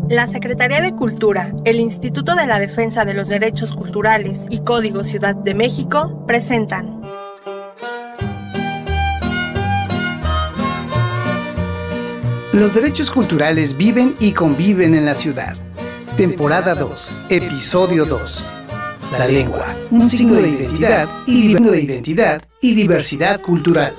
La Secretaría de Cultura, el Instituto de la Defensa de los Derechos Culturales y Código Ciudad de México presentan Los derechos culturales viven y conviven en la ciudad. Temporada 2, Episodio 2. La lengua, un signo de identidad y diversidad cultural.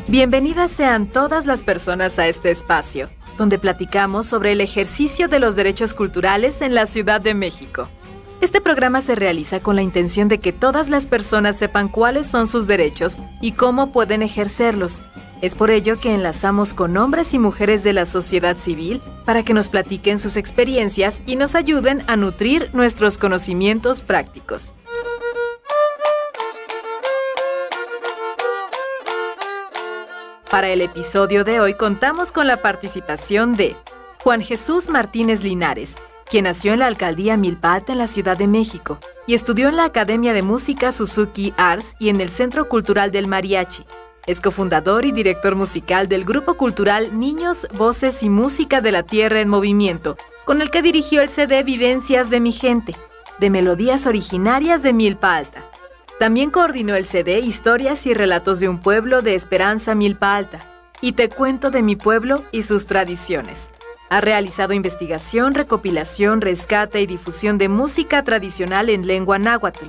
Bienvenidas sean todas las personas a este espacio, donde platicamos sobre el ejercicio de los derechos culturales en la Ciudad de México. Este programa se realiza con la intención de que todas las personas sepan cuáles son sus derechos y cómo pueden ejercerlos. Es por ello que enlazamos con hombres y mujeres de la sociedad civil para que nos platiquen sus experiencias y nos ayuden a nutrir nuestros conocimientos prácticos. Para el episodio de hoy contamos con la participación de Juan Jesús Martínez Linares, quien nació en la alcaldía Milpa Alta en la Ciudad de México y estudió en la Academia de Música Suzuki Arts y en el Centro Cultural del Mariachi. Es cofundador y director musical del grupo cultural Niños, Voces y Música de la Tierra en Movimiento, con el que dirigió el CD Vivencias de mi Gente, de melodías originarias de Milpa Alta. También coordinó el CD Historias y Relatos de un Pueblo de Esperanza Milpa Alta y Te Cuento de mi Pueblo y sus Tradiciones. Ha realizado investigación, recopilación, rescate y difusión de música tradicional en lengua náhuatl.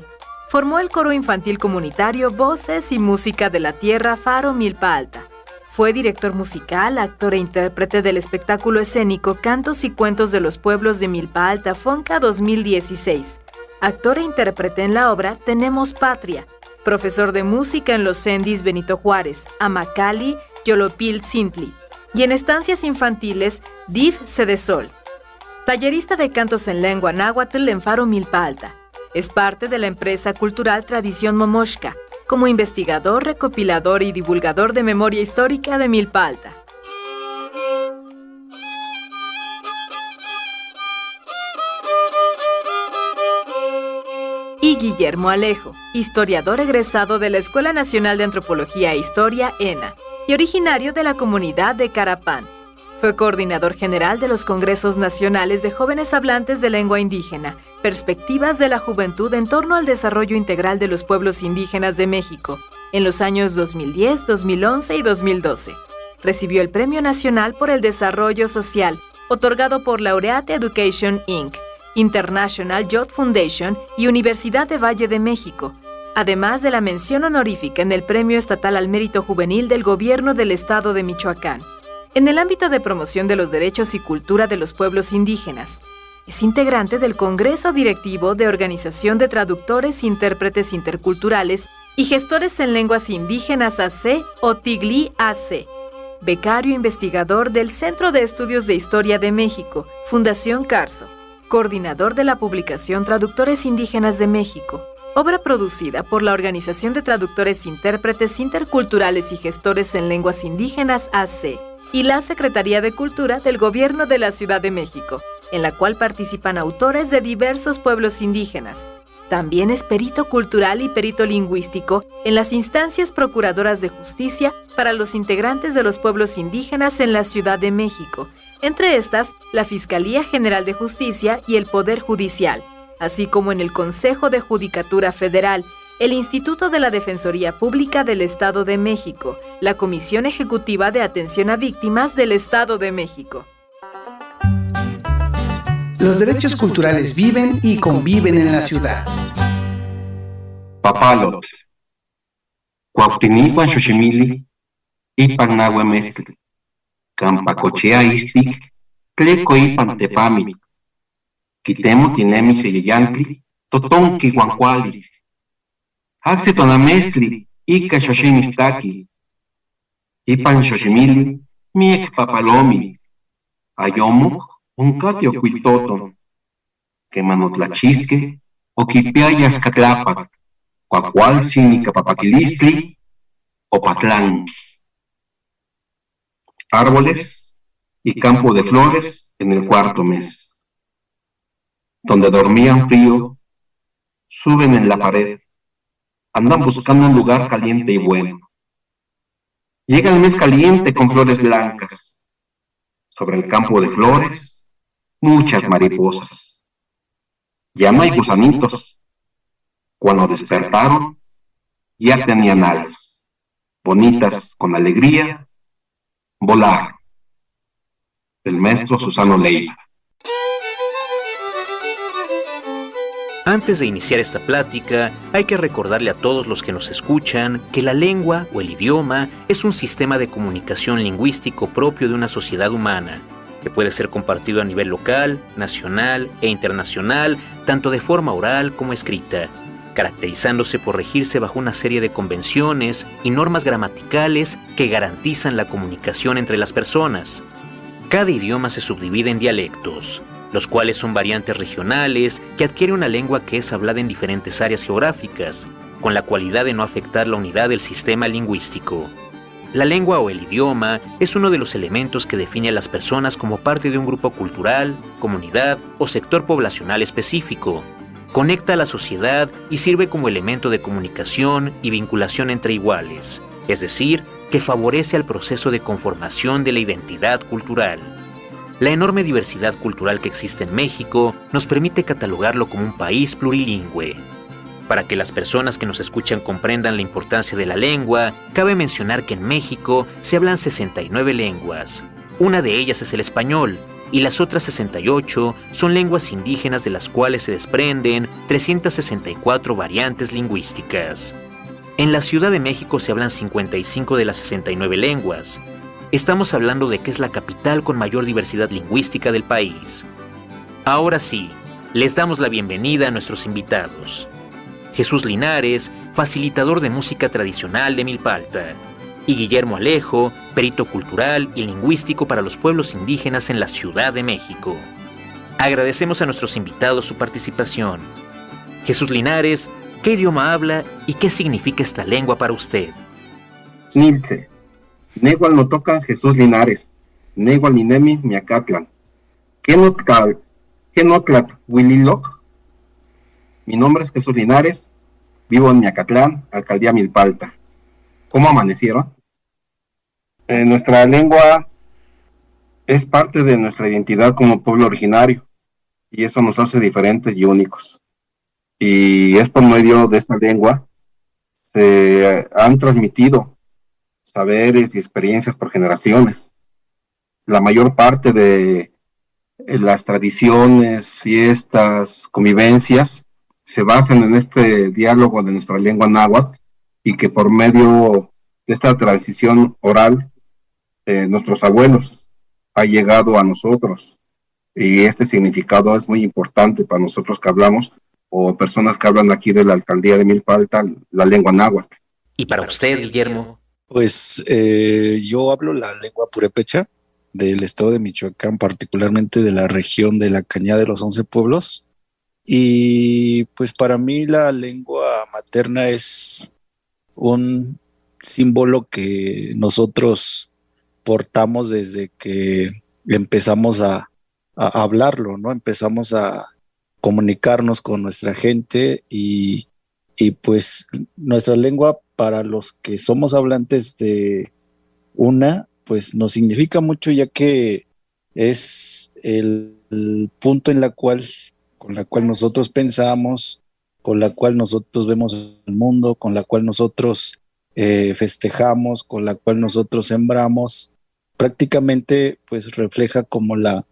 Formó el coro infantil comunitario Voces y Música de la Tierra Faro Milpa Alta. Fue director musical, actor e intérprete del espectáculo escénico Cantos y Cuentos de los Pueblos de Milpa Alta Fonca 2016. Actor e intérprete en la obra Tenemos Patria, profesor de música en los Cendis Benito Juárez, Amacali, Yolopil Cintli, y en estancias infantiles DIF Cedesol. Tallerista de cantos en lengua náhuatl en Faro Milpa Alta. Es parte de la empresa cultural Tradición Momoshka, como investigador, recopilador y divulgador de memoria histórica de Milpa Alta. Y Guillermo Alejo, historiador egresado de la Escuela Nacional de Antropología e Historia, ENA, y originario de la comunidad de Carapán. Fue coordinador general de los Congresos Nacionales de Jóvenes Hablantes de Lengua Indígena, Perspectivas de la Juventud en torno al desarrollo integral de los pueblos indígenas de México, en los años 2010, 2011 y 2012. Recibió el Premio Nacional por el Desarrollo Social, otorgado por Laureate Education, Inc., International Youth Foundation y Universidad de Valle de México, además de la mención honorífica en el Premio Estatal al Mérito Juvenil del Gobierno del Estado de Michoacán, en el ámbito de promoción de los derechos y cultura de los pueblos indígenas. Es integrante del Congreso Directivo de Organización de Traductores, Intérpretes Interculturales y Gestores en Lenguas Indígenas AC o TIGLI AC. Becario investigador del Centro de Estudios de Historia de México, Fundación Carso. Coordinador de la publicación Traductores Indígenas de México, obra producida por la Organización de Traductores Intérpretes Interculturales y Gestores en Lenguas Indígenas AC y la Secretaría de Cultura del Gobierno de la Ciudad de México, en la cual participan autores de diversos pueblos indígenas. También es perito cultural y perito lingüístico en las instancias procuradoras de justicia para los integrantes de los pueblos indígenas en la Ciudad de México, entre estas, la Fiscalía General de Justicia y el Poder Judicial, así como en el Consejo de Judicatura Federal, el Instituto de la Defensoría Pública del Estado de México, la Comisión Ejecutiva de Atención a Víctimas del Estado de México. Los derechos culturales viven y conviven en la ciudad. Papalotl, Cuauhtinipan Xochimili, Ipan Nahua Mezcli, Campacochea Istic, Tleco Ipan Tepamit, Quitemo Tinemi Seyeyantli, Totonqui Huancuali, Haxe Tonamestli, Ica Xochimistaki, Ipan Xochimili, Miek Papalomi, Ayomo, Uncatio Cuiltoton, Quemanotlacisque, Oquipiayas Catlapat, Cuacualsin Papaquilistli, Opatlán. Árboles y campo de flores en el cuarto mes, donde dormían frío, suben en la pared, andan buscando un lugar caliente y bueno. Llega el mes caliente con flores blancas. Sobre el campo de flores, muchas mariposas. Ya no hay gusanitos. Cuando despertaron, ya tenían alas, bonitas con alegría, volaron. El maestro Susano Leiva. Antes de iniciar esta plática, hay que recordarle a todos los que nos escuchan que la lengua o el idioma es un sistema de comunicación lingüístico propio de una sociedad humana, que puede ser compartido a nivel local, nacional e internacional, tanto de forma oral como escrita, caracterizándose por regirse bajo una serie de convenciones y normas gramaticales que garantizan la comunicación entre las personas. Cada idioma se subdivide en dialectos, los cuales son variantes regionales que adquiere una lengua que es hablada en diferentes áreas geográficas, con la cualidad de no afectar la unidad del sistema lingüístico. La lengua o el idioma es uno de los elementos que define a las personas como parte de un grupo cultural, comunidad o sector poblacional específico. Conecta a la sociedad y sirve como elemento de comunicación y vinculación entre iguales, es decir, que favorece al proceso de conformación de la identidad cultural. La enorme diversidad cultural que existe en México nos permite catalogarlo como un país plurilingüe. Para que las personas que nos escuchan comprendan la importancia de la lengua, cabe mencionar que en México se hablan 69 lenguas. Una de ellas es el español, y las otras 68 son lenguas indígenas de las cuales se desprenden 364 variantes lingüísticas. En la Ciudad de México se hablan 55 de las 69 lenguas. Estamos hablando de que es la capital con mayor diversidad lingüística del país. Ahora sí, les damos la bienvenida a nuestros invitados. Jesús Linares, facilitador de música tradicional de Milpalta, y Guillermo Alejo, perito cultural y lingüístico para los pueblos indígenas en la Ciudad de México. Agradecemos a nuestros invitados su participación. Jesús Linares, ¿qué idioma habla y qué significa esta lengua para usted? Nilce. Negual no tocan Jesús Linares. Negual minemi miacatlan. Kenotlat Huililoc. Mi nombre es Jesús Linares. Vivo en Miacatlán, alcaldía Milpalta. ¿Cómo amanecieron? Nuestra lengua es parte de nuestra identidad como pueblo originario. Y eso nos hace diferentes y únicos. Y es por medio de esta lengua se han transmitido saberes y experiencias por generaciones. La mayor parte de las tradiciones, fiestas, convivencias se basan en este diálogo de nuestra lengua náhuatl y que por medio de esta transición oral nuestros abuelos ha llegado a nosotros y este significado es muy importante para nosotros que hablamos o personas que hablan aquí de la alcaldía de Milpalta la lengua náhuatl. ¿Y para usted, Guillermo? Pues yo hablo la lengua purépecha del estado de Michoacán, particularmente de la región de la Cañada de los 11 Pueblos. Y pues para mí la lengua materna es un símbolo que nosotros portamos desde que empezamos a hablarlo, ¿no? Empezamos a comunicarnos con nuestra gente y pues nuestra lengua para los que somos hablantes de una, pues nos significa mucho ya que es el punto con la cual nosotros pensamos, con la cual nosotros vemos el mundo, con la cual nosotros festejamos, con la cual nosotros sembramos. Prácticamente pues refleja como la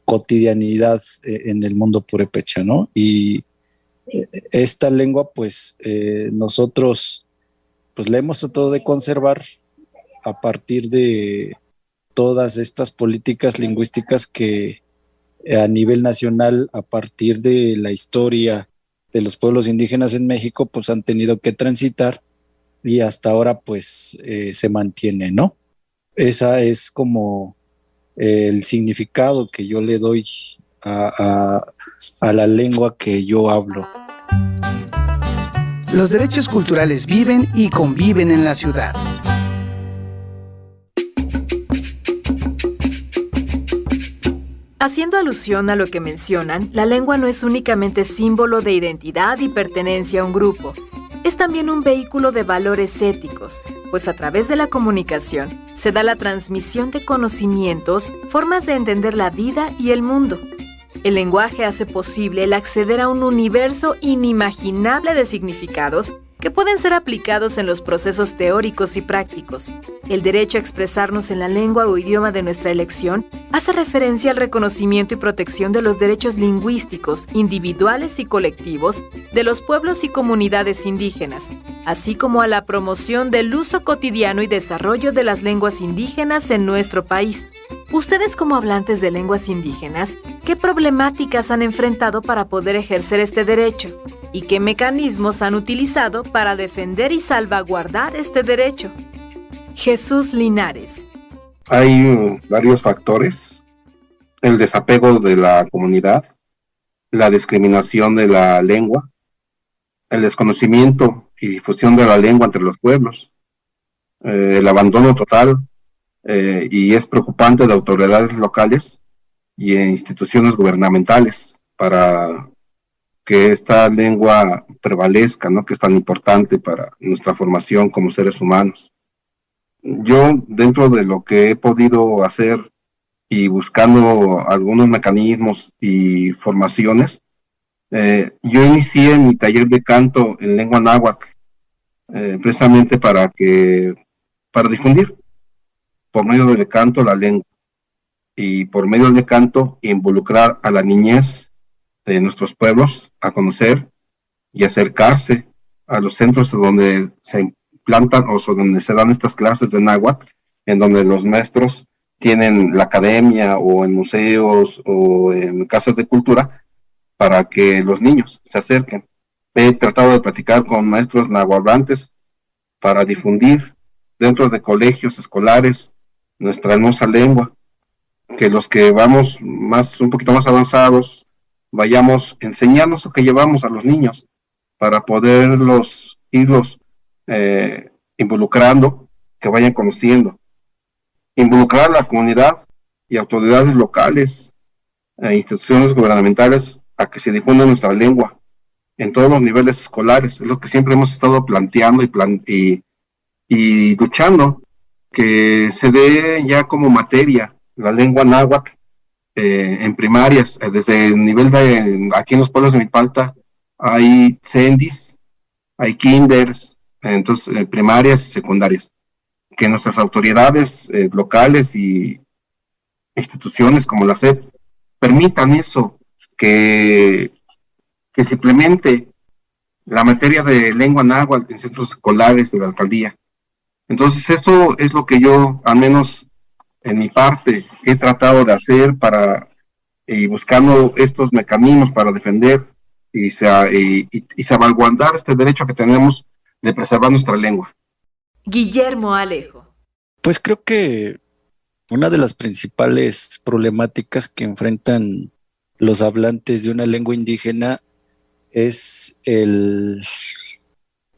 cotidianidad en el mundo purépecha, ¿no? Y esta lengua pues nosotros pues la hemos tratado de conservar a partir de todas estas políticas lingüísticas que a nivel nacional, a partir de la historia de los pueblos indígenas en México, pues han tenido que transitar y hasta ahora pues se mantiene, ¿no? Esa es como el significado que yo le doy a la lengua que yo hablo. Los derechos culturales viven y conviven en la ciudad. Haciendo alusión a lo que mencionan, la lengua no es únicamente símbolo de identidad y pertenencia a un grupo. es también un vehículo de valores éticos, pues a través de la comunicación se da la transmisión de conocimientos, formas de entender la vida y el mundo. El lenguaje hace posible el acceder a un universo inimaginable de significados que pueden ser aplicados en los procesos teóricos y prácticos. El derecho a expresarnos en la lengua o idioma de nuestra elección hace referencia al reconocimiento y protección de los derechos lingüísticos, individuales y colectivos de los pueblos y comunidades indígenas, así como a la promoción del uso cotidiano y desarrollo de las lenguas indígenas en nuestro país. Ustedes, como hablantes de lenguas indígenas, ¿qué problemáticas han enfrentado para poder ejercer este derecho? ¿Y qué mecanismos han utilizado para defender y salvaguardar este derecho? Jesús Linares. Hay varios factores: el desapego de la comunidad, la discriminación de la lengua, el desconocimiento y difusión de la lengua entre los pueblos, el abandono total y es preocupante de autoridades locales y instituciones gubernamentales para que esta lengua prevalezca, ¿no? Que es tan importante para nuestra formación como seres humanos. Yo, dentro de lo que he podido hacer y buscando algunos mecanismos y formaciones, yo inicié mi taller de canto en lengua náhuatl, precisamente para difundir por medio del canto la lengua y por medio del canto involucrar a la niñez de nuestros pueblos a conocer y acercarse a los centros donde se implantan o donde se dan estas clases de náhuatl, en donde los maestros tienen la academia o en museos o en casas de cultura para que los niños se acerquen. He tratado de platicar con maestros nahuatlantes para difundir dentro de colegios escolares nuestra hermosa lengua, que los que vamos un poquito más avanzados vayamos enseñándonos lo que llevamos a los niños para poderlos irlos involucrando, que vayan conociendo, involucrar a la comunidad y autoridades locales e instituciones gubernamentales a que se difunda nuestra lengua en todos los niveles escolares. Es lo que siempre hemos estado planteando y luchando, que se dé ya como materia la lengua náhuatl en primarias, desde el nivel de, aquí en los pueblos de Milpalta, hay cendis, hay kinders, entonces primarias y secundarias, que nuestras autoridades locales y instituciones como la SEP permitan eso, que se implemente la materia de lengua náhuatl en centros escolares de la alcaldía. Entonces, esto es lo que yo, al menos en mi parte, he tratado de hacer y buscando estos mecanismos para defender y salvaguardar este derecho que tenemos de preservar nuestra lengua. Guillermo Alejo. Pues creo que una de las principales problemáticas que enfrentan los hablantes de una lengua indígena es el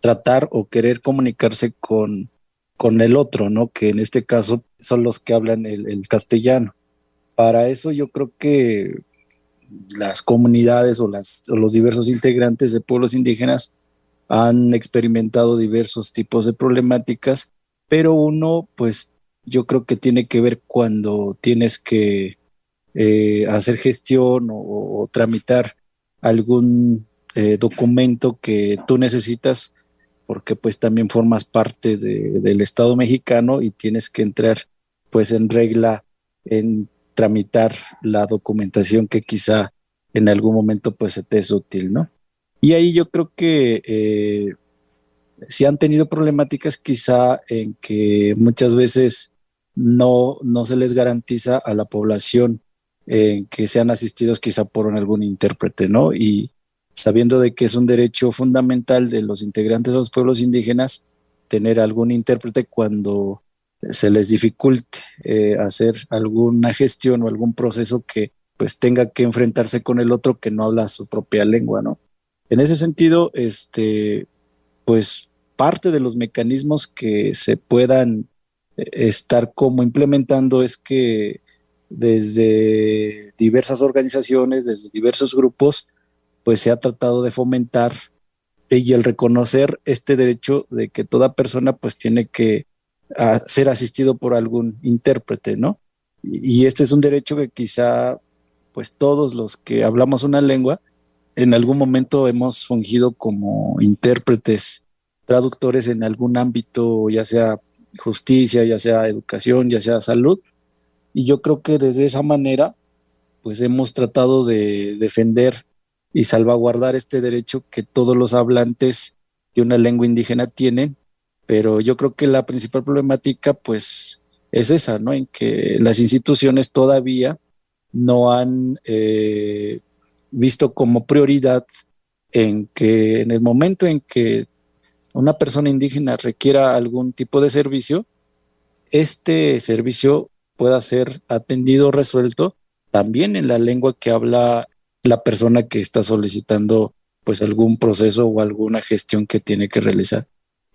tratar o querer comunicarse con el otro, ¿no? Que en este caso son los que hablan el castellano. Para eso yo creo que las comunidades o los diversos integrantes de pueblos indígenas han experimentado diversos tipos de problemáticas, pero uno, pues yo creo que tiene que ver cuando tienes que hacer gestión o tramitar algún documento que tú necesitas, porque pues también formas parte del Estado mexicano y tienes que entrar pues en regla en tramitar la documentación que quizá en algún momento pues se te es útil, ¿no? Y ahí yo creo que sí han tenido problemáticas quizá en que muchas veces no se les garantiza a la población que sean asistidos quizá por algún intérprete, ¿no? Y sabiendo de que es un derecho fundamental de los integrantes de los pueblos indígenas tener algún intérprete cuando se les dificulte hacer alguna gestión o algún proceso que pues tenga que enfrentarse con el otro que no habla su propia lengua, ¿no? En ese sentido, pues parte de los mecanismos que se puedan estar como implementando es que desde diversas organizaciones, desde diversos grupos, pues se ha tratado de fomentar y el reconocer este derecho de que toda persona pues tiene que ser asistido por algún intérprete, ¿no? Y este es un derecho que quizá pues todos los que hablamos una lengua en algún momento hemos fungido como intérpretes, traductores en algún ámbito, ya sea justicia, ya sea educación, ya sea salud, y yo creo que desde esa manera pues hemos tratado de defender y salvaguardar este derecho que todos los hablantes de una lengua indígena tienen, pero yo creo que la principal problemática pues es esa, ¿no? En que las instituciones todavía no han visto como prioridad en que en el momento en que una persona indígena requiera algún tipo de servicio, este servicio pueda ser atendido o resuelto también en la lengua que habla la persona que está solicitando pues algún proceso o alguna gestión que tiene que realizar.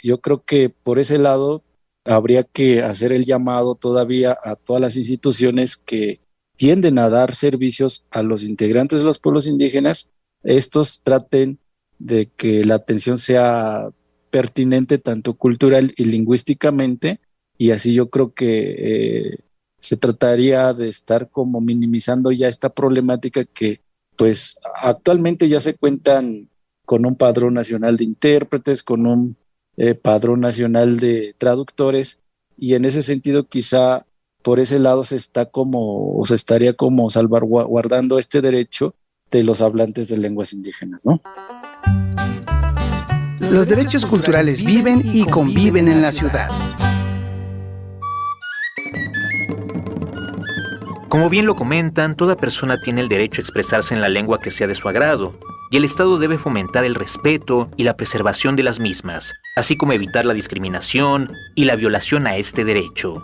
Yo creo que por ese lado habría que hacer el llamado todavía a todas las instituciones que tienden a dar servicios a los integrantes de los pueblos indígenas. Estos traten de que la atención sea pertinente tanto cultural y lingüísticamente, y así yo creo que se trataría de estar como minimizando ya esta problemática que pues actualmente ya se cuentan con un padrón nacional de intérpretes, con un padrón nacional de traductores, y en ese sentido quizá por ese lado se estaría como salvaguardando este derecho de los hablantes de lenguas indígenas, ¿no? Los derechos culturales viven y conviven en la ciudad. Como bien lo comentan, toda persona tiene el derecho a expresarse en la lengua que sea de su agrado, y el Estado debe fomentar el respeto y la preservación de las mismas, así como evitar la discriminación y la violación a este derecho.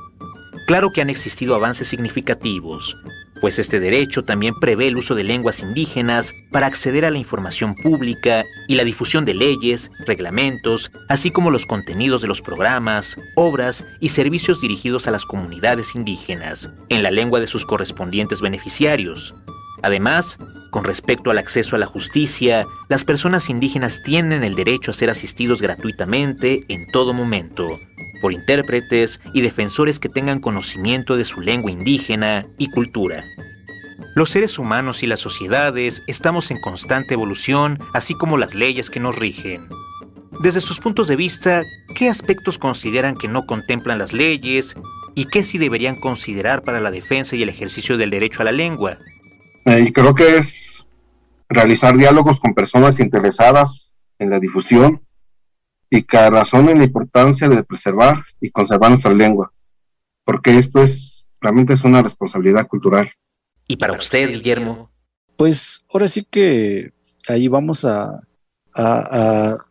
Claro que han existido avances significativos, pues este derecho también prevé el uso de lenguas indígenas para acceder a la información pública y la difusión de leyes, reglamentos, así como los contenidos de los programas, obras y servicios dirigidos a las comunidades indígenas, en la lengua de sus correspondientes beneficiarios. Además, con respecto al acceso a la justicia, las personas indígenas tienen el derecho a ser asistidos gratuitamente en todo momento, por intérpretes y defensores que tengan conocimiento de su lengua indígena y cultura. Los seres humanos y las sociedades estamos en constante evolución, así como las leyes que nos rigen. Desde sus puntos de vista, ¿qué aspectos consideran que no contemplan las leyes y qué sí deberían considerar para la defensa y el ejercicio del derecho a la lengua? Y creo que es realizar diálogos con personas interesadas en la difusión y que razonen la importancia de preservar y conservar nuestra lengua, porque esto realmente es una responsabilidad cultural. ¿Y para usted, Guillermo? Pues ahora sí que ahí vamos a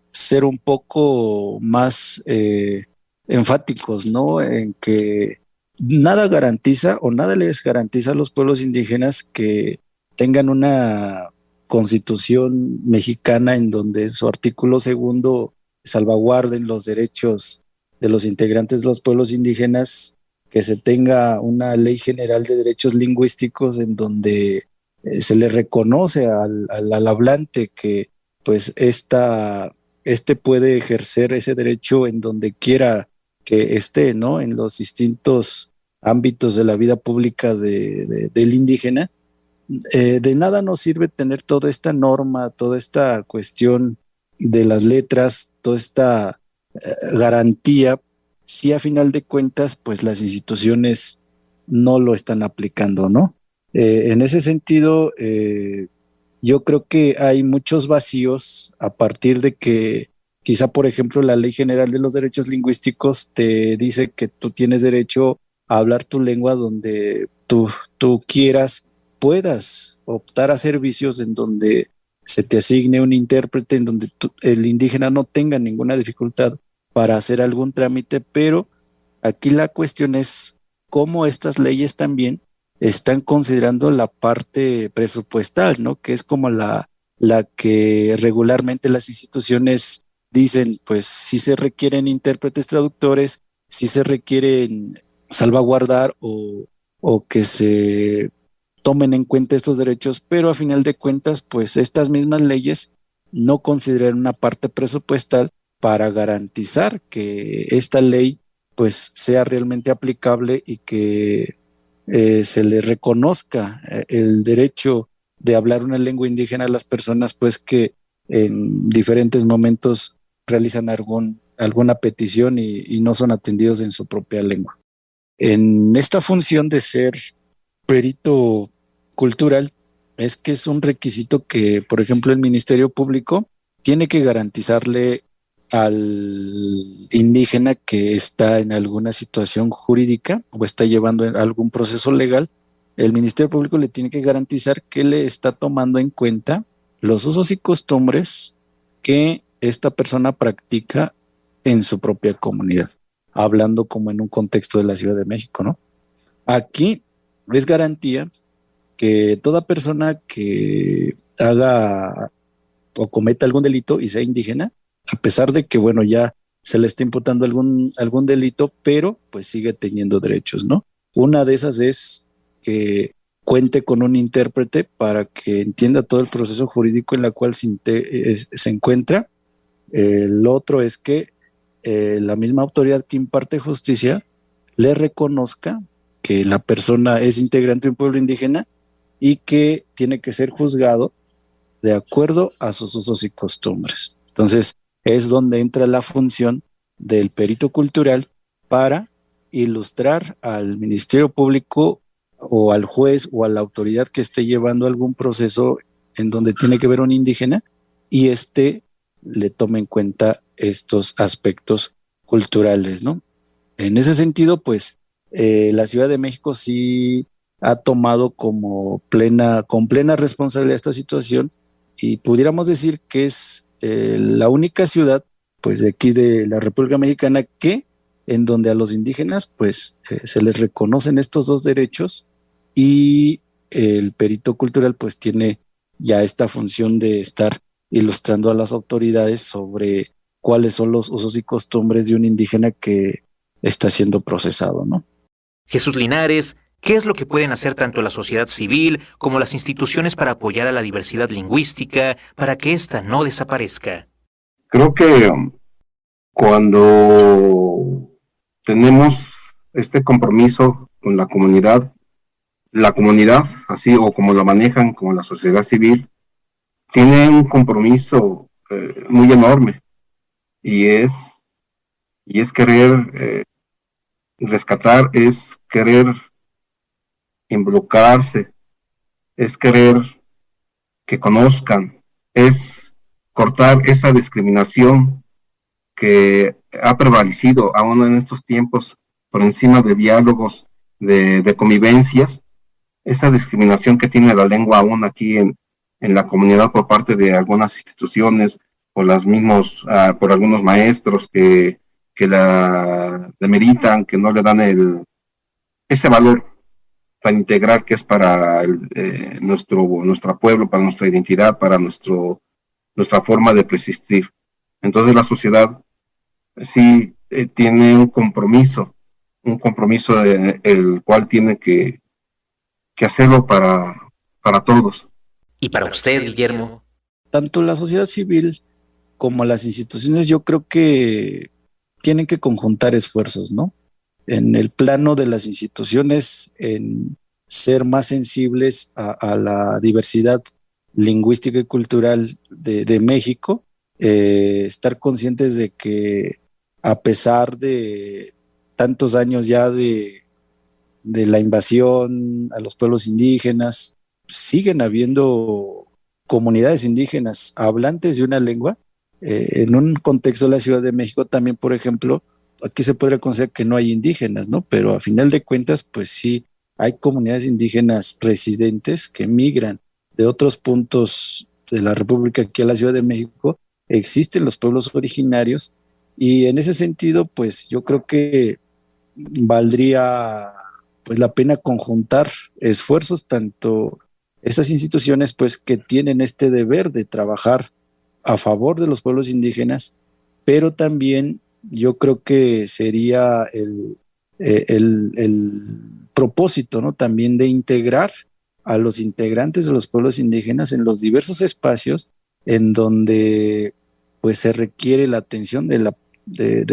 ser un poco más enfáticos, ¿no? En que nada garantiza o nada les garantiza a los pueblos indígenas que tengan una constitución mexicana en donde en su artículo 2 salvaguarden los derechos de los integrantes de los pueblos indígenas, que se tenga una ley general de derechos lingüísticos en donde se le reconoce al hablante que pues este puede ejercer ese derecho en donde quiera que esté, ¿no? En los distintos ámbitos de la vida pública del indígena. De nada nos sirve tener toda esta norma, toda esta cuestión de las letras, toda esta garantía, si a final de cuentas, pues las instituciones no lo están aplicando, ¿no? En ese sentido, yo creo que hay muchos vacíos a partir de que quizá, por ejemplo, la Ley General de los Derechos Lingüísticos te dice que tú tienes derecho a hablar tu lengua donde tú quieras, puedas optar a servicios en donde se te asigne un intérprete, en donde el indígena no tenga ninguna dificultad para hacer algún trámite, pero aquí la cuestión es cómo estas leyes también están considerando la parte presupuestal, ¿no? Que es como la que regularmente las instituciones dicen, pues sí se requieren intérpretes traductores, sí se requieren salvaguardar o que se tomen en cuenta estos derechos, pero a final de cuentas, pues estas mismas leyes no considerar una parte presupuestal para garantizar que esta ley pues sea realmente aplicable y que se le reconozca el derecho de hablar una lengua indígena a las personas pues que en diferentes momentos realizan alguna petición y no son atendidos en su propia lengua. En esta función de ser perito cultural es que es un requisito que, por ejemplo, el Ministerio Público tiene que garantizarle al indígena que está en alguna situación jurídica o está llevando algún proceso legal. El Ministerio Público le tiene que garantizar que le está tomando en cuenta los usos y costumbres que esta persona practica en su propia comunidad, hablando como en un contexto de la Ciudad de México, ¿no? Aquí es garantía que toda persona que haga o cometa algún delito y sea indígena, a pesar de que, bueno, ya se le está imputando algún delito, pero pues sigue teniendo derechos, ¿no? Una de esas es que cuente con un intérprete para que entienda todo el proceso jurídico en el cual se encuentra. El otro es que la misma autoridad que imparte justicia le reconozca que la persona es integrante de un pueblo indígena y que tiene que ser juzgado de acuerdo a sus usos y costumbres. Entonces, es donde entra la función del perito cultural para ilustrar al Ministerio Público o al juez o a la autoridad que esté llevando algún proceso en donde tiene que ver un indígena y le tome en cuenta estos aspectos culturales, ¿no? En ese sentido, pues, la Ciudad de México sí ha tomado con plena responsabilidad esta situación y pudiéramos decir que es la única ciudad, pues, de aquí de la República Mexicana en donde a los indígenas, pues, se les reconocen estos dos derechos y el perito cultural, pues, tiene ya esta función de estar ilustrando a las autoridades sobre cuáles son los usos y costumbres de un indígena que está siendo procesado, ¿no? Jesús Linares, ¿qué es lo que pueden hacer tanto la sociedad civil como las instituciones para apoyar a la diversidad lingüística para que ésta no desaparezca? Creo que cuando tenemos este compromiso con la comunidad, así o como lo manejan como la sociedad civil, tiene un compromiso muy enorme y es querer rescatar, es querer involucrarse, es querer que conozcan, es cortar esa discriminación que ha prevalecido aún en estos tiempos por encima de diálogos, de convivencias, esa discriminación que tiene la lengua aún aquí en la comunidad por parte de algunas instituciones, por por algunos maestros que la demeritan, que no le dan ese valor tan integral que es para nuestro pueblo, para nuestra identidad, para nuestra forma de persistir. Entonces la sociedad sí tiene un compromiso el cual tiene que hacerlo para todos. ¿Y para usted, Guillermo? Tanto la sociedad civil como las instituciones, yo creo que tienen que conjuntar esfuerzos, ¿no? En el plano de las instituciones, en ser más sensibles a la diversidad lingüística y cultural de México, estar conscientes de que a pesar de tantos años ya de la invasión a los pueblos indígenas, siguen habiendo comunidades indígenas hablantes de una lengua. En un contexto de la Ciudad de México también, por ejemplo, aquí se podría considerar que no hay indígenas, ¿no? Pero a final de cuentas, pues sí, hay comunidades indígenas residentes que migran de otros puntos de la República aquí a la Ciudad de México. Existen los pueblos originarios y en ese sentido, pues yo creo que valdría pues la pena conjuntar esfuerzos, tanto estas instituciones pues que tienen este deber de trabajar a favor de los pueblos indígenas, pero también yo creo que sería el propósito, ¿no? También de integrar a los integrantes de los pueblos indígenas en los diversos espacios en donde pues se requiere la atención de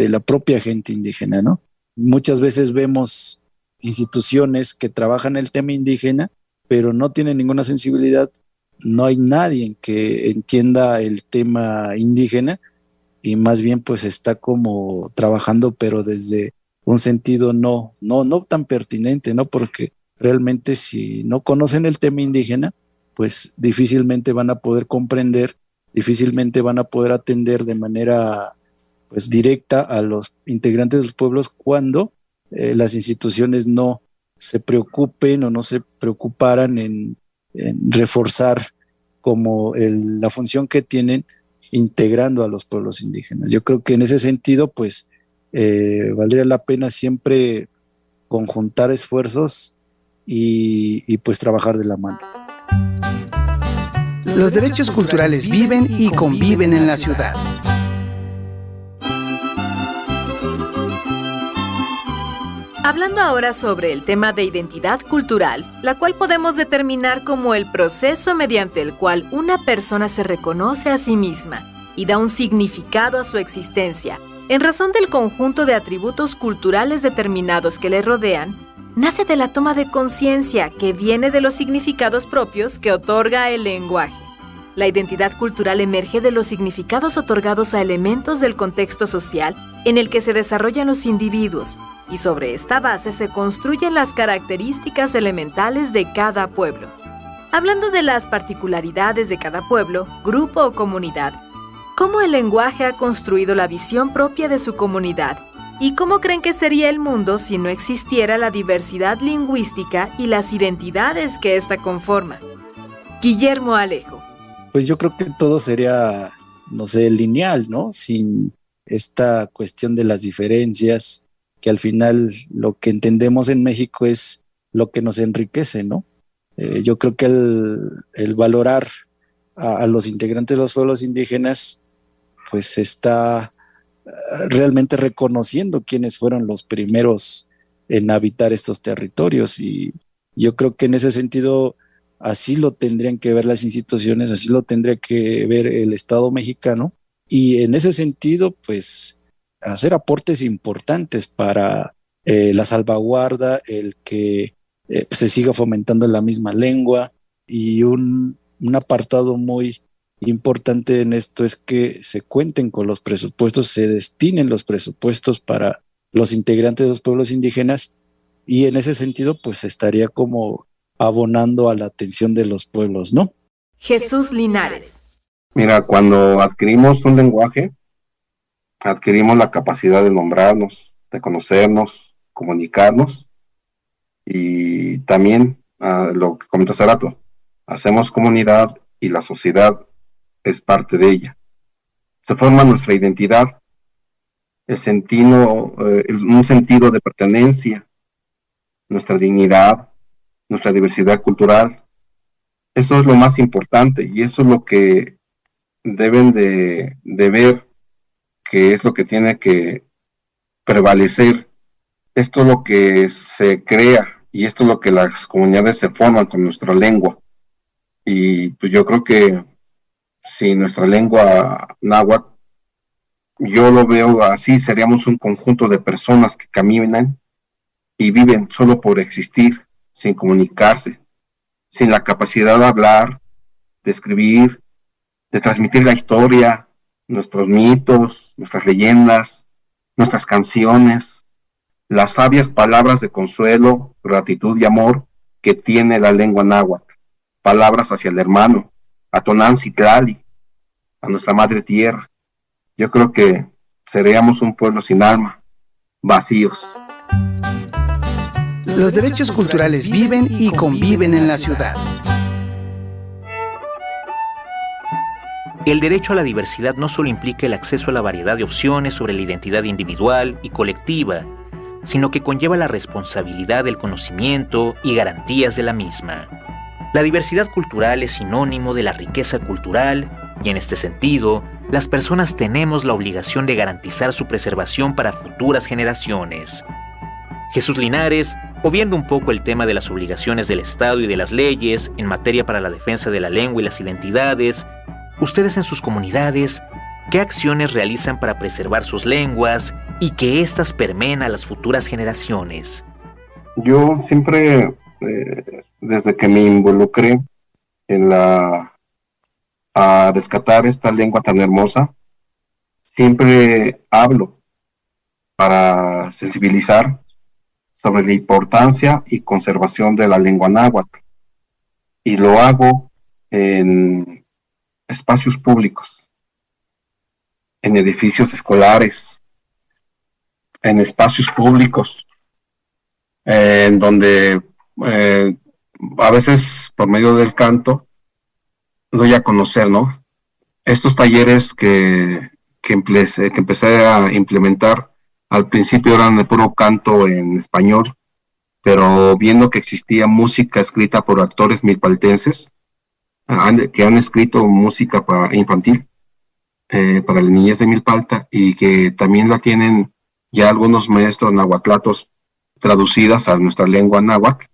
la propia gente indígena, ¿no? Muchas veces vemos instituciones que trabajan el tema indígena, pero no tienen ninguna sensibilidad, no hay nadie que entienda el tema indígena y más bien pues está como trabajando, pero desde un sentido no tan pertinente, ¿no? Porque realmente si no conocen el tema indígena, pues difícilmente van a poder comprender, difícilmente van a poder atender de manera pues directa a los integrantes de los pueblos cuando las instituciones no se preocupen o no se preocuparan en reforzar como la función que tienen integrando a los pueblos indígenas. Yo creo que en ese sentido, pues, valdría la pena siempre conjuntar esfuerzos y pues trabajar de la mano. Los derechos culturales viven y conviven en la ciudad. Hablando ahora sobre el tema de identidad cultural, la cual podemos determinar como el proceso mediante el cual una persona se reconoce a sí misma y da un significado a su existencia, en razón del conjunto de atributos culturales determinados que le rodean, nace de la toma de conciencia que viene de los significados propios que otorga el lenguaje. La identidad cultural emerge de los significados otorgados a elementos del contexto social en el que se desarrollan los individuos, y sobre esta base se construyen las características elementales de cada pueblo. Hablando de las particularidades de cada pueblo, grupo o comunidad, ¿cómo el lenguaje ha construido la visión propia de su comunidad? ¿Y cómo creen que sería el mundo si no existiera la diversidad lingüística y las identidades que ésta conforma? Guillermo Alejo. Pues yo creo que todo sería, no sé, lineal, ¿no? Sin esta cuestión de las diferencias, que al final lo que entendemos en México es lo que nos enriquece, ¿no? Yo creo que el valorar a los integrantes de los pueblos indígenas, pues está realmente reconociendo quiénes fueron los primeros en habitar estos territorios, y yo creo que en ese sentido así lo tendrían que ver las instituciones, así lo tendría que ver el Estado mexicano, y en ese sentido pues hacer aportes importantes para la salvaguarda, el que se siga fomentando la misma lengua, y un apartado muy importante en esto es que se cuenten con los presupuestos, se destinen los presupuestos para los integrantes de los pueblos indígenas, y en ese sentido pues estaría como abonando a la atención de los pueblos, ¿no? Jesús Linares. Mira, cuando adquirimos un lenguaje, adquirimos la capacidad de nombrarnos, de conocernos, comunicarnos, y también, lo que comentas hace rato, hacemos comunidad y la sociedad es parte de ella. Se forma nuestra identidad, un sentido de pertenencia, nuestra dignidad, nuestra diversidad cultural. Eso es lo más importante, y eso es lo que deben de ver, que es lo que tiene que prevalecer. Esto es lo que se crea, y esto es lo que las comunidades se forman con nuestra lengua. Y pues yo creo que si nuestra lengua náhuatl, yo lo veo así, seríamos un conjunto de personas que caminan y viven solo por existir, sin comunicarse, sin la capacidad de hablar, de escribir, de transmitir la historia, nuestros mitos, nuestras leyendas, nuestras canciones, las sabias palabras de consuelo, gratitud y amor que tiene la lengua náhuatl, palabras hacia el hermano, a Tonantzin-Tlali, a nuestra madre tierra. Yo creo que seríamos un pueblo sin alma, vacíos. Los derechos culturales viven y conviven en la ciudad. El derecho a la diversidad no solo implica el acceso a la variedad de opciones sobre la identidad individual y colectiva, sino que conlleva la responsabilidad del conocimiento y garantías de la misma. La diversidad cultural es sinónimo de la riqueza cultural y en este sentido, las personas tenemos la obligación de garantizar su preservación para futuras generaciones. Jesús Linares, obviando un poco el tema de las obligaciones del Estado y de las leyes en materia para la defensa de la lengua y las identidades, ustedes en sus comunidades, ¿qué acciones realizan para preservar sus lenguas y que éstas permeen a las futuras generaciones? Yo siempre, desde que me involucré en a rescatar esta lengua tan hermosa, siempre hablo para sensibilizar sobre la importancia y conservación de la lengua náhuatl. Y lo hago en espacios públicos, en edificios escolares, en espacios públicos, en donde a veces por medio del canto doy a conocer, ¿no? Estos talleres que empecé a implementar, al principio eran de puro canto en español, pero viendo que existía música escrita por actores milpaltenses, que han escrito música para infantil, para la niñez de Milpalta, y que también la tienen ya algunos maestros nahuatlatos traducidas a nuestra lengua náhuatl,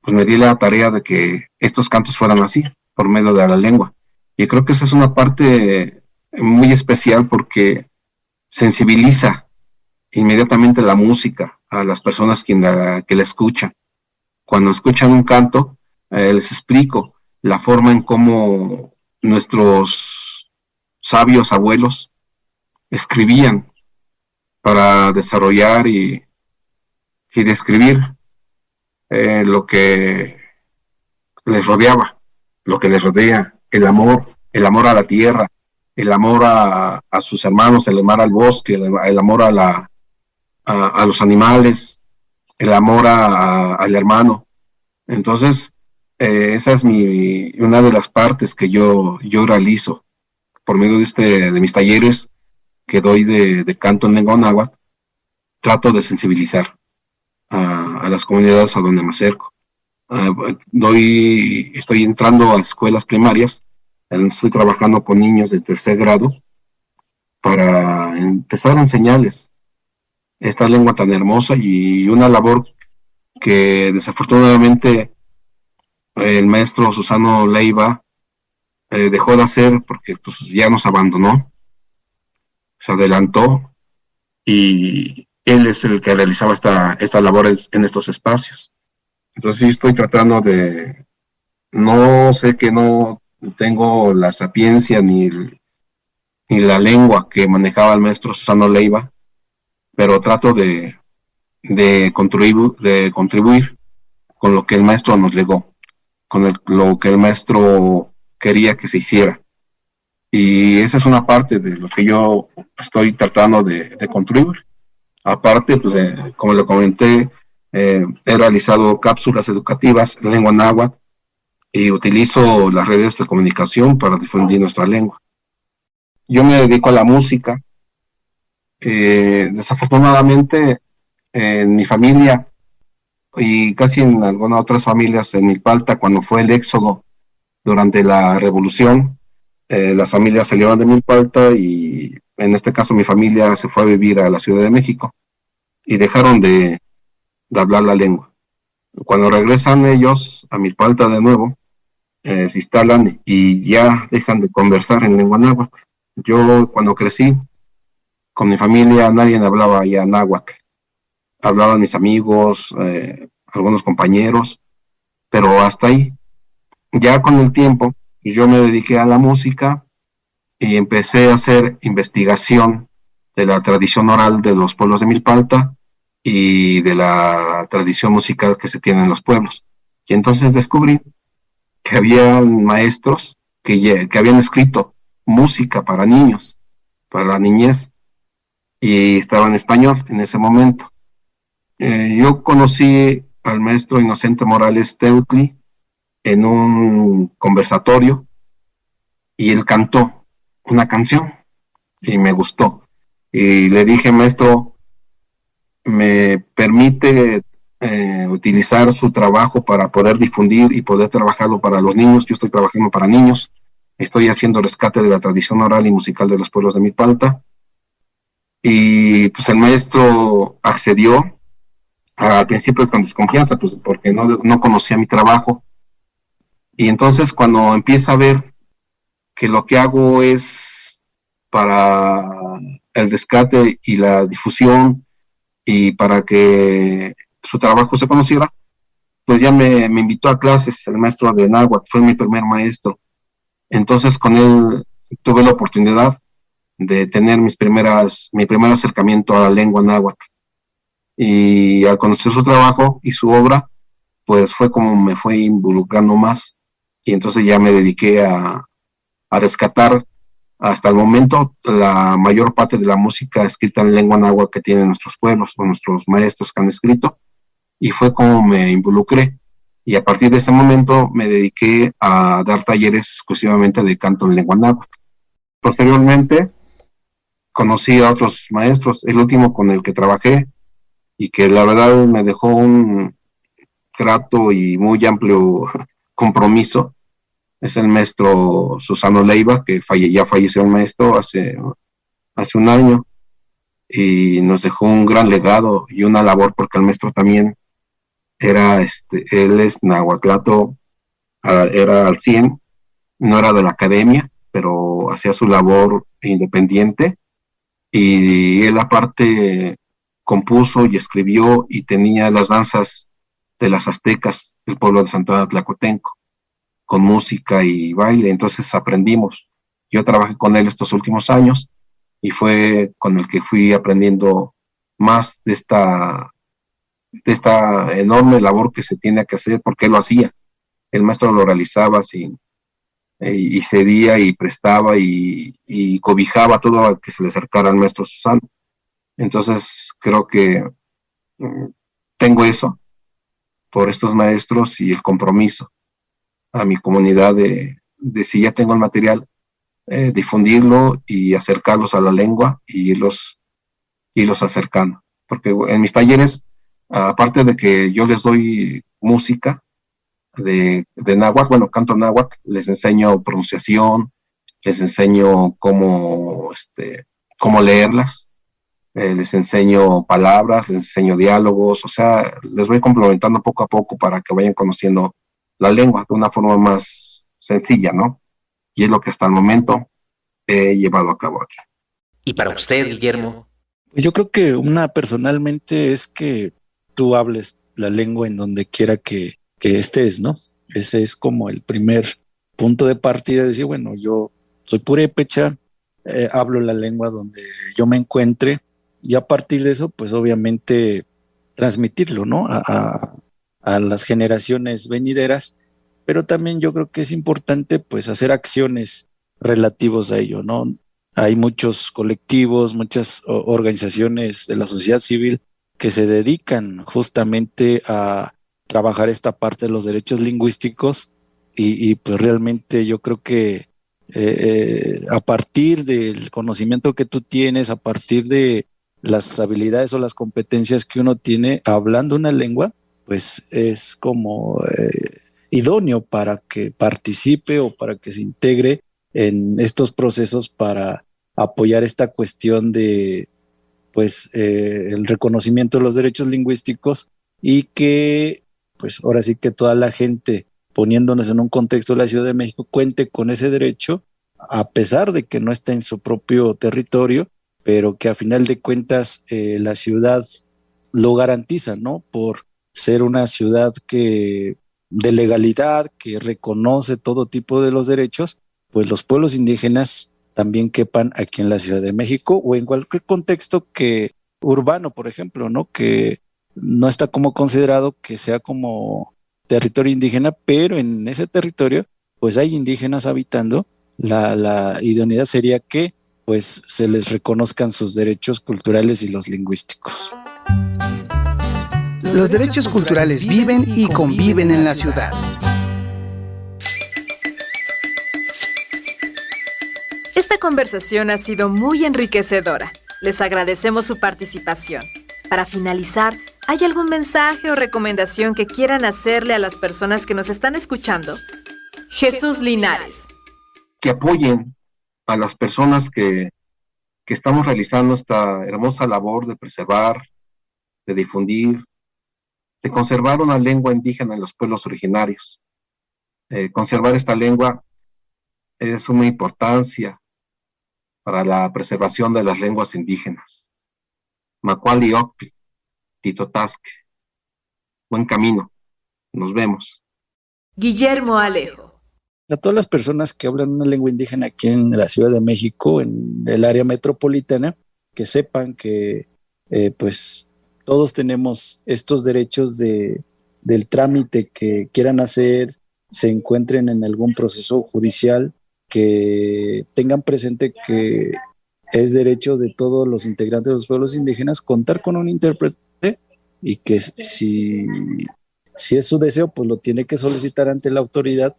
pues me di la tarea de que estos cantos fueran así, por medio de la lengua. Y creo que esa es una parte muy especial porque sensibiliza inmediatamente la música a las personas que la escuchan. Cuando escuchan un canto, les explico la forma en cómo nuestros sabios abuelos escribían para desarrollar y describir lo que les rodeaba, lo que les rodea, el amor a la tierra, el amor a sus hermanos, el amor al bosque, el amor a los animales, el amor al hermano. Entonces, esa es una de las partes que yo realizo por medio de mis talleres que doy de canto en lengua náhuatl. Trato de sensibilizar a las comunidades a donde me acerco. Estoy entrando a escuelas primarias, estoy trabajando con niños de 3er grado para empezar a enseñarles esta lengua tan hermosa, y una labor que desafortunadamente el maestro Susano Leiva dejó de hacer porque pues, ya nos abandonó, se adelantó, y él es el que realizaba esta labor en estos espacios. Entonces yo estoy tratando no sé que no tengo la sapiencia ni la lengua que manejaba el maestro Susano Leiva, pero trato de contribuir con lo que el maestro nos legó, con lo que el maestro quería que se hiciera. Y esa es una parte de lo que yo estoy tratando de contribuir. Aparte, pues, como le comenté, he realizado cápsulas educativas en lengua náhuatl y utilizo las redes de comunicación para difundir nuestra lengua. Yo me dedico a la música. Desafortunadamente, en mi familia y casi en algunas otras familias en Milpalta, cuando fue el éxodo durante la revolución, las familias salieron de Milpalta y en este caso mi familia se fue a vivir a la Ciudad de México y dejaron de hablar la lengua. Cuando regresan ellos a Milpalta de nuevo, se instalan y ya dejan de conversar en lengua náhuatl. Yo cuando crecí con mi familia nadie hablaba ya náhuatl. Hablaban mis amigos, algunos compañeros, pero hasta ahí. Ya con el tiempo yo me dediqué a la música y empecé a hacer investigación de la tradición oral de los pueblos de Milpalta y de la tradición musical que se tiene en los pueblos. Y entonces descubrí que había maestros que habían escrito música para niños, para la niñez, y estaba en español en ese momento. Yo conocí al maestro Inocente Morales Teutli en un conversatorio y él cantó una canción y me gustó. Y le dije, maestro, ¿me permite utilizar su trabajo para poder difundir y poder trabajarlo para los niños? Yo estoy trabajando para niños, estoy haciendo rescate de la tradición oral y musical de los pueblos de Milpalta. Y pues el maestro accedió, al principio con desconfianza, pues porque no conocía mi trabajo. Y entonces cuando empieza a ver que lo que hago es para el rescate y la difusión y para que su trabajo se conociera, pues ya me invitó a clases el maestro de náhuatl, fue mi primer maestro. Entonces con él tuve la oportunidad de tener mi primer acercamiento a la lengua náhuatl. Y al conocer su trabajo y su obra, pues fue como me fue involucrando más. Y entonces ya me dediqué a rescatar hasta el momento la mayor parte de la música escrita en lengua náhuatl que tienen nuestros pueblos o nuestros maestros que han escrito. Y fue como me involucré. Y a partir de ese momento me dediqué a dar talleres exclusivamente de canto en lengua náhuatl. Posteriormente conocí a otros maestros, el último con el que trabajé y que la verdad me dejó un grato y muy amplio compromiso, es el maestro Susano Leiva, que ya falleció el maestro hace un año y nos dejó un gran legado y una labor, porque el maestro también él es nahuatlato, era al 100, no era de la academia, pero hacía su labor independiente, y él aparte compuso y escribió y tenía las danzas de las aztecas del pueblo de Santana Tlacotenco, con música y baile. Entonces aprendimos. Yo trabajé con él estos últimos años y fue con el que fui aprendiendo más de esta enorme labor que se tiene que hacer, porque él lo hacía. El maestro lo realizaba y cedía y prestaba y cobijaba todo a que se le acercara al maestro Susano. Entonces creo que tengo eso por estos maestros y el compromiso a mi comunidad de si ya tengo el material, difundirlo y acercarlos a la lengua y irlos acercando. Porque en mis talleres, aparte de que yo les doy música de náhuatl, bueno, canto náhuatl, les enseño pronunciación, les enseño cómo leerlas, les enseño palabras, les enseño diálogos, o sea, les voy complementando poco a poco para que vayan conociendo la lengua de una forma más sencilla, ¿no? Y es lo que hasta el momento he llevado a cabo aquí. ¿Y para usted, Guillermo? Pues yo creo que personalmente es que tú hables la lengua en donde quiera que estés, ¿no? Ese es como el primer punto de partida, de decir, bueno, yo soy purépecha, hablo la lengua donde yo me encuentre, y a partir de eso, pues obviamente transmitirlo, ¿no? A las generaciones venideras, pero también yo creo que es importante pues hacer acciones relativos a ello, ¿no? Hay muchos colectivos, muchas organizaciones de la sociedad civil que se dedican justamente a trabajar esta parte de los derechos lingüísticos y pues realmente yo creo que a partir del conocimiento que tú tienes, a partir de las habilidades o las competencias que uno tiene hablando una lengua, pues es como idóneo para que participe o para que se integre en estos procesos para apoyar esta cuestión de pues el reconocimiento de los derechos lingüísticos, y que pues ahora sí que toda la gente, poniéndonos en un contexto de la Ciudad de México, cuente con ese derecho a pesar de que no está en su propio territorio, pero que a final de cuentas la ciudad lo garantiza, ¿no? Por ser una ciudad de legalidad, que reconoce todo tipo de los derechos, pues los pueblos indígenas también quepan aquí en la Ciudad de México o en cualquier contexto urbano, por ejemplo, ¿no? Que no está como considerado que sea como territorio indígena, pero en ese territorio pues hay indígenas habitando. La idoneidad sería que pues se les reconozcan sus derechos culturales y los lingüísticos. Los derechos culturales viven y conviven en la ciudad. Esta conversación ha sido muy enriquecedora. Les agradecemos su participación. Para finalizar, ¿hay algún mensaje o recomendación que quieran hacerle a las personas que nos están escuchando? Jesús Linares. Que apoyen a las personas que estamos realizando esta hermosa labor de preservar, de difundir, de conservar una lengua indígena en los pueblos originarios. Conservar esta lengua es de suma importancia para la preservación de las lenguas indígenas. Macuali Octli, Titotasque. Buen camino. Nos vemos. Guillermo Alejo. A todas las personas que hablan una lengua indígena aquí en la Ciudad de México, en el área metropolitana, que sepan que pues todos tenemos estos derechos del trámite que quieran hacer, se encuentren en algún proceso judicial, que tengan presente que es derecho de todos los integrantes de los pueblos indígenas contar con un intérprete y que si es su deseo, pues lo tiene que solicitar ante la autoridad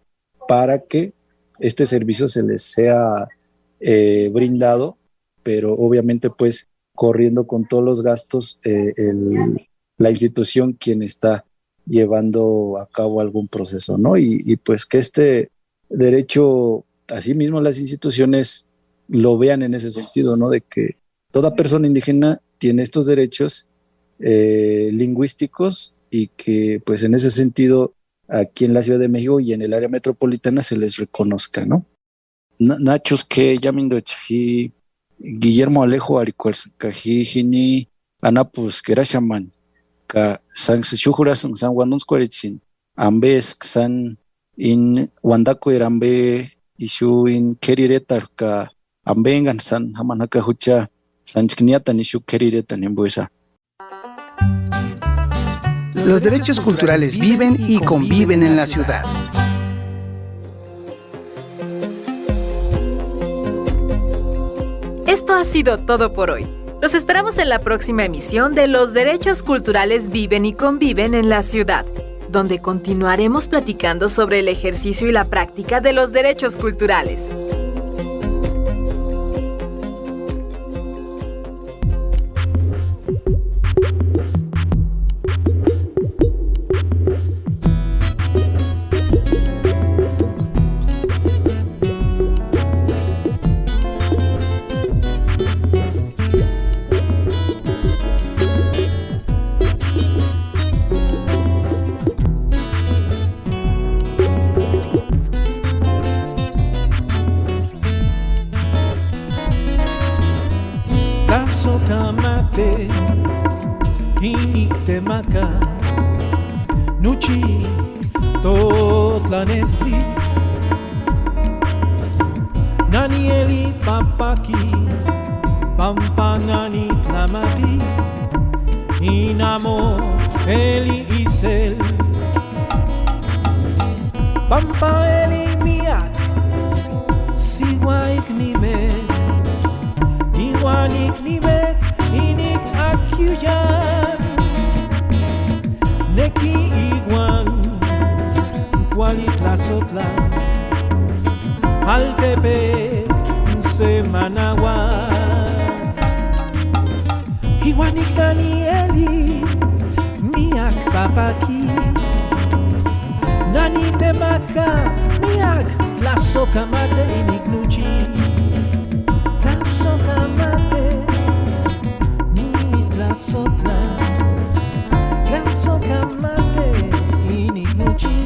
para que este servicio se les sea brindado, pero obviamente pues corriendo con todos los gastos la institución quien está llevando a cabo algún proceso, ¿no? Y pues que este derecho, asimismo las instituciones lo vean en ese sentido, ¿no? De que toda persona indígena tiene estos derechos lingüísticos y que pues en ese sentido aquí en la Ciudad de México y en el área metropolitana se les reconozca, ¿no? Nachos que llamin y Guillermo Alejo Aricuers, Kajijini, Anapus, Kerashaman, Ka San Shujuras, San Wandons Quarichin, Ambes, San in Wandako Ambe, Ishu in Keriretar, Ka Ambengan, San Hamanaka Hucha, San Chkniatan, Ishu Keriretan en Buesa. Los derechos culturales viven y conviven en la ciudad. Esto ha sido todo por hoy. Los esperamos en la próxima emisión de Los derechos culturales viven y conviven en la ciudad, donde continuaremos platicando sobre el ejercicio y la práctica de los derechos culturales. Sokamate Hiniktemaka Nuchi Totlanestri Nanieli Papaki Pampanani Tlamati Inamo Eli Isel Pampa Eli Miak Siwaik Nime Iwanik Nibek Inik Akyuyan Neki Iguan Kualitlasotla Altepec Semanawa Iwanik Danieli Miak Papaki Nani Temaka Miak Tlasokamate Inik Nuchi Tlasokamate Nimis Tlasotla Tlasokamate Inik Nuchi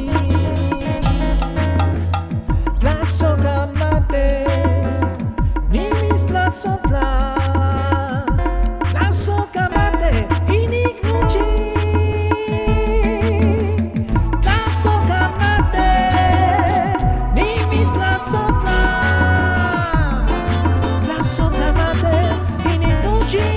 Tlasokamate Nimis Tlasotla Tlasokamate Inik Nuchi Tlasokamate Nimis Tlasotla Tlasokamate Inik Nuchi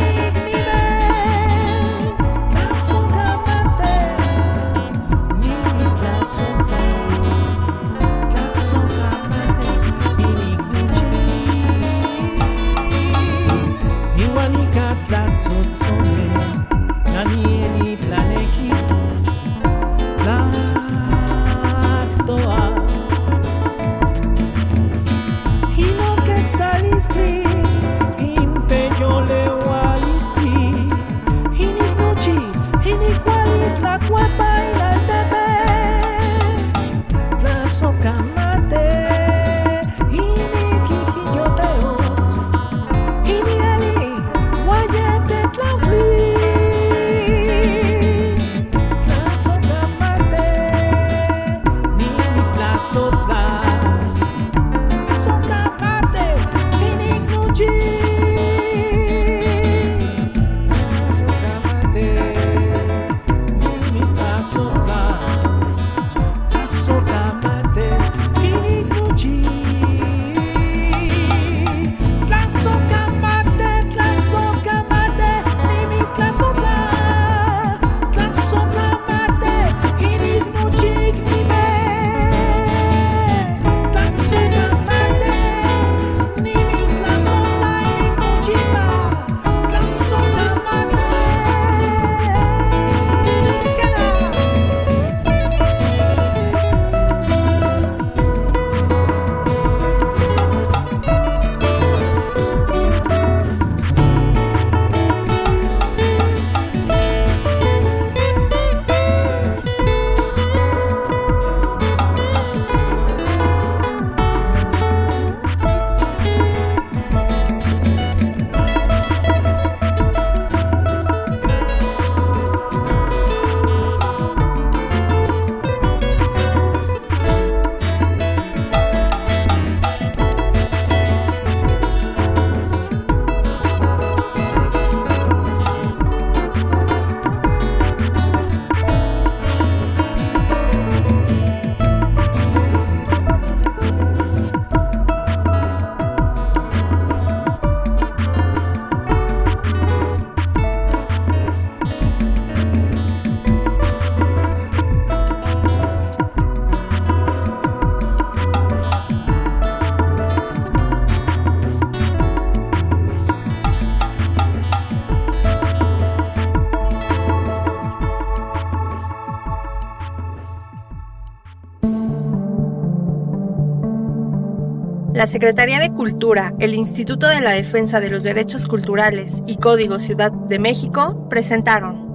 La Secretaría de Cultura, el Instituto de la Defensa de los Derechos Culturales y Código Ciudad de México presentaron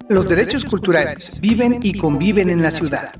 Los derechos culturales viven y conviven en la ciudad.